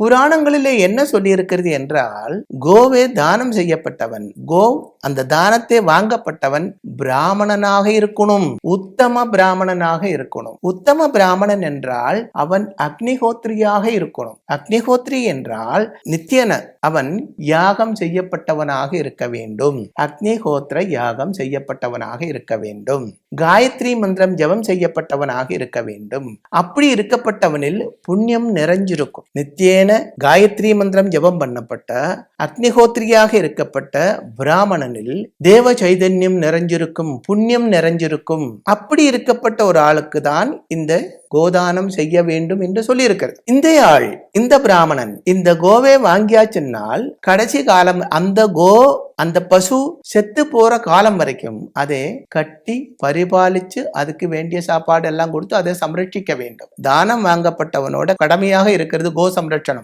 புராணங்களிலே என்ன சொல்லியிருக்கிறது என்றால், கோவே தானம் செய்யப்பட்டவன், அந்த தானத்தை வாங்கப்பட்டவன் பிராமணனாக இருக்கணும், உத்தம பிராமணனாக இருக்கணும். உத்தம பிராமணன் என்றால் அவன் அக்னிஹோத்ரியாக இருக்கணும். அக்னிஹோத்ரி என்றால் நித்தியன, அவன் யாகம் செய்யப்பட்டவனாக இருக்க வேண்டும். அக்னிஹோத்ர யாகம் செய்யப்பட்டவனாக இருக்க வேண்டும். காயத்ரி மந்திரம் ஜபம் செய்யப்பட்டவனாக இருக்க வேண்டும். அப்படி இருக்கப்பட்டவனில் புண்ணியம் நிறைஞ்சிருக்கும். நித்தியேன காயத்ரி மந்திரம் ஜபம் பண்ணப்பட்ட அக்னிஹோத்ரியாக இருக்கப்பட்ட பிராமணனில் தேவ சைதன்யம் நிறைஞ்சிருக்கும், புண்ணியம் நிறைஞ்சிருக்கும். அப்படி இருக்கப்பட்ட ஒரு ஆளுக்கு தான் இந்த கோதானம் செய்ய வேண்டும் என்று சொல்லி இருக்கிறது. இந்த ஆள், இந்த பிராமணன் இந்த கோவை வாங்கியாச்சுன்னால் கடைசி காலம் அந்த பசு செத்து போற காலம் வரைக்கும் அதை கட்டி பரிபாலிச்சு அதுக்கு வேண்டிய சாப்பாடு எல்லாம் கொடுத்து அதை சம்ரட்சிக்க வேண்டும். தானம் வாங்கப்பட்டவனோட கடமையாக இருக்கிறது கோ சம்ரட்சணம்.